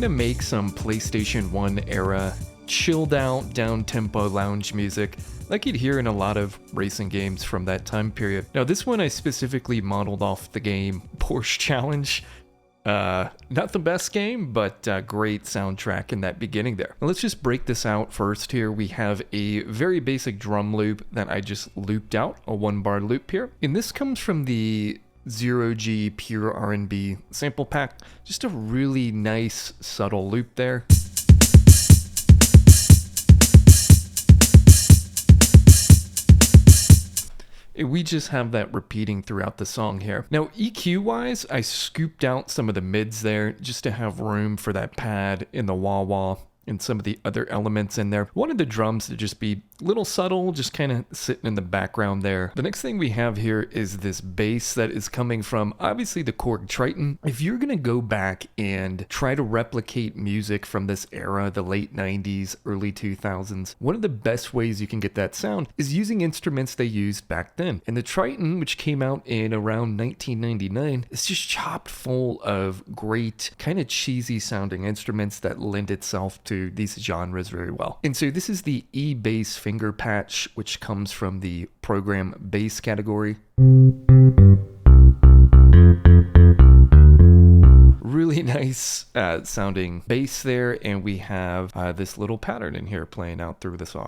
gonna make some PlayStation 1 era chilled out, down-tempo lounge music like you'd hear in a lot of racing games from that time period. Now this one I specifically modeled off the game Porsche Challenge. Not the best game, but great soundtrack in that beginning there. Now let's just break this out first here. We have a very basic drum loop that I just looped out, a 1-bar loop here. And this comes from the 0G Pure R&B sample pack. Just a really nice, subtle loop there. We just have that repeating throughout the song here. Now, EQ-wise, I scooped out some of the mids there just to have room for that pad in the wah-wah and some of the other elements in there. Wanted the drums to just be a little subtle, just kind of sitting in the background there. The next thing we have here is this bass that is coming from, obviously, the Korg Triton. If you're gonna go back and try to replicate music from this era, the late 90s, early 2000s, one of the best ways you can get that sound is using instruments they used back then. And the Triton, which came out in around 1999, is just chopped full of great, kind of cheesy sounding instruments that lend itself to these genres very well. And so this is the E-bass finger patch, which comes from the program bass category. Really nice sounding bass there, and we have this little pattern in here playing out through the song.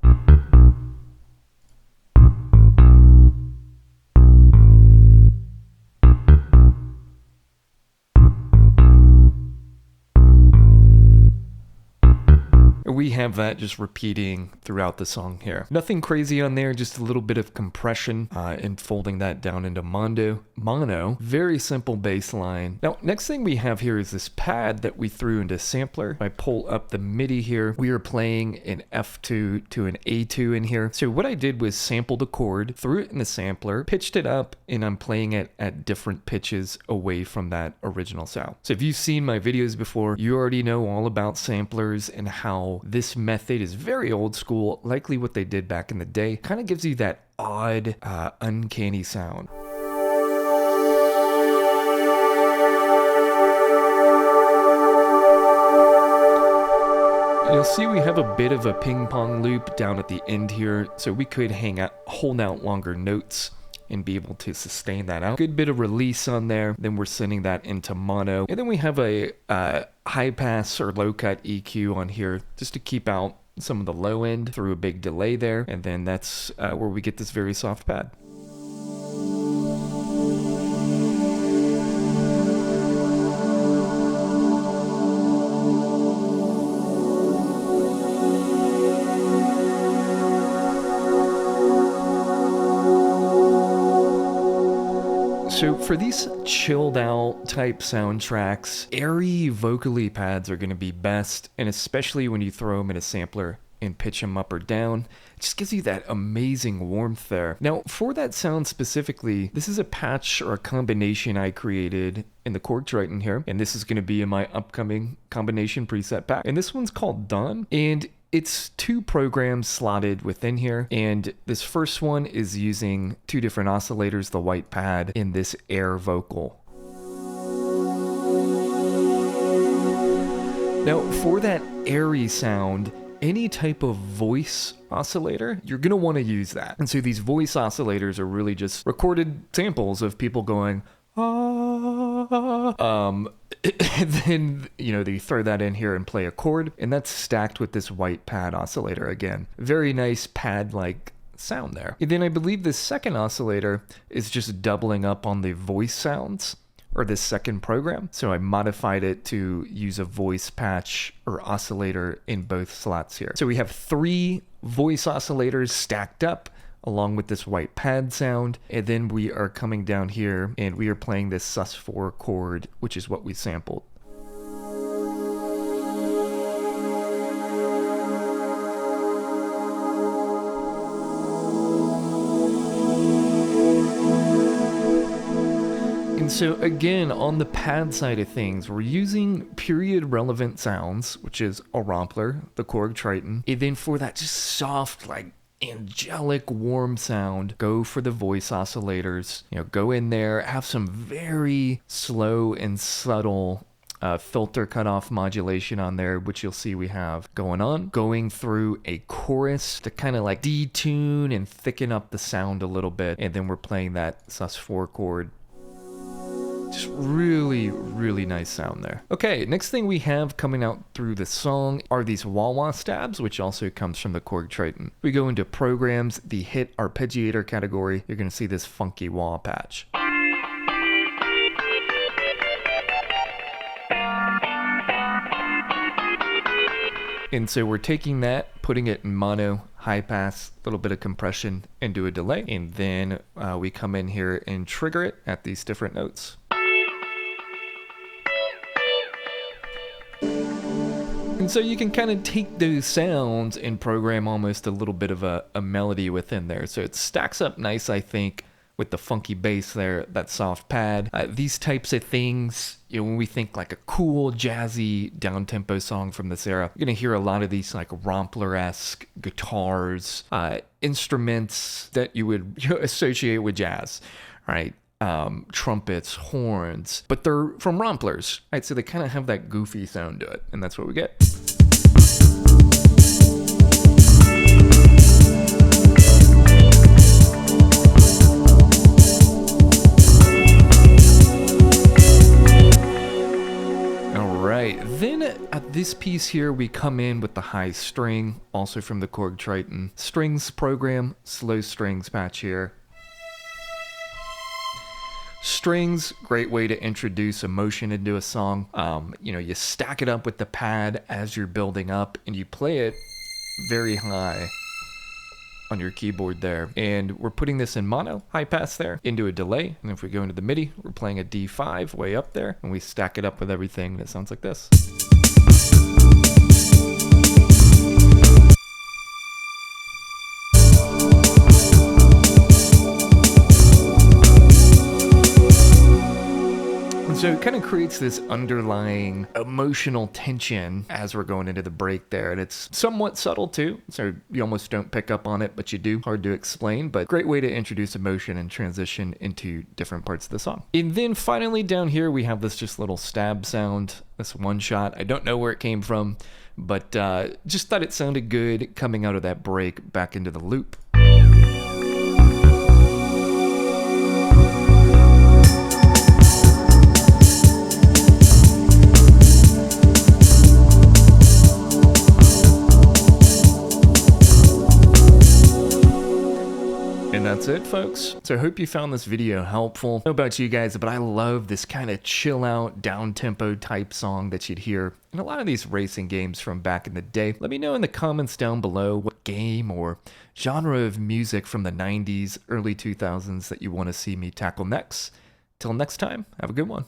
We have that just repeating throughout the song here. Nothing crazy on there, just a little bit of compression and folding that down into mono. Very simple bass line. Now, next thing we have here is this pad that we threw into sampler. If I pull up the MIDI here, we are playing an F2 to an A2 in here. So what I did was sample the chord, threw it in the sampler, pitched it up, and I'm playing it at different pitches away from that original sound. So if you've seen my videos before, you already know all about samplers and how this method is very old school, likely what they did back in the day. Kind of gives you that odd, uncanny sound. You'll see we have a bit of a ping pong loop down at the end here, so we could hold out longer notes and be able to sustain that out. Good bit of release on there. Then we're sending that into mono. And then we have a high pass or low cut EQ on here just to keep out some of the low end through a big delay there. And then that's where we get this very soft pad. So for these chilled out type soundtracks, airy vocally pads are going to be best, and especially when you throw them in a sampler and pitch them up or down, it just gives you that amazing warmth there. Now for that sound specifically, this is a patch or a combination I created in the Korg Triton here, and this is going to be in my upcoming combination preset pack. And this one's called Dawn, and it's 2 programs slotted within here, and this first one is using 2 different oscillators, the white pad, in this air vocal. Now, for that airy sound, any type of voice oscillator, you're going to want to use that. And so these voice oscillators are really just recorded samples of people going, and then, they throw that in here and play a chord, and that's stacked with this white pad oscillator again. Very nice pad-like sound there. And then I believe this second oscillator is just doubling up on the voice sounds, or this second program. So I modified it to use a voice patch or oscillator in both slots here. So we have 3 voice oscillators stacked up along with this white pad sound, and then we are coming down here and we are playing this sus4 chord, which is what we sampled. And so again, on the pad side of things, we're using period relevant sounds, which is a rompler, the Korg Triton, and then for that just soft, like angelic warm sound, go for the voice oscillators. Go in there, have some very slow and subtle filter cutoff modulation on there, which you'll see we have going on, going through a chorus to kind of like detune and thicken up the sound a little bit, and then we're playing that sus4 chord. Just really, really nice sound there. Okay, next thing we have coming out through the song are these wah-wah stabs, which also comes from the Korg Triton. We go into programs, the hit arpeggiator category, you're gonna see this funky wah patch. And so we're taking that, putting it in mono, high pass, a little bit of compression, and do a delay. And then we come in here and trigger it at these different notes. And so you can kind of take those sounds and program almost a little bit of a melody within there. So it stacks up nice, I think, with the funky bass there, that soft pad. These types of things, you know, when we think like a cool, jazzy, down-tempo song from this era, you're gonna hear a lot of these like rompler-esque guitars, instruments that you would associate with jazz, right? Trumpets, horns, but they're from romplers, right? So they kind of have that goofy sound to it, and that's what we get. Then at this piece here, we come in with the high string, also from the Korg Triton. Strings program, slow strings patch here. Strings, great way to introduce emotion into a song. You know, you stack it up with the pad as you're building up, and you play it very high on your keyboard there. And we're putting this in mono, high pass there, into a delay. And if we go into the MIDI, we're playing a D5 way up there, and we stack it up with everything, and it sounds like this. So it kind of creates this underlying emotional tension as we're going into the break there. And it's somewhat subtle too, so you almost don't pick up on it, but you do. Hard to explain, but great way to introduce emotion and transition into different parts of the song. And then finally down here, we have this just little stab sound, this one shot. I don't know where it came from, but just thought it sounded good coming out of that break back into the loop. That's it, folks. So I hope you found this video helpful. I don't know about you guys, but I love this kind of chill out, down-tempo type song that you'd hear in a lot of these racing games from back in the day. Let me know in the comments down below what game or genre of music from the 90s, early 2000s that you want to see me tackle next. Till next time, have a good one.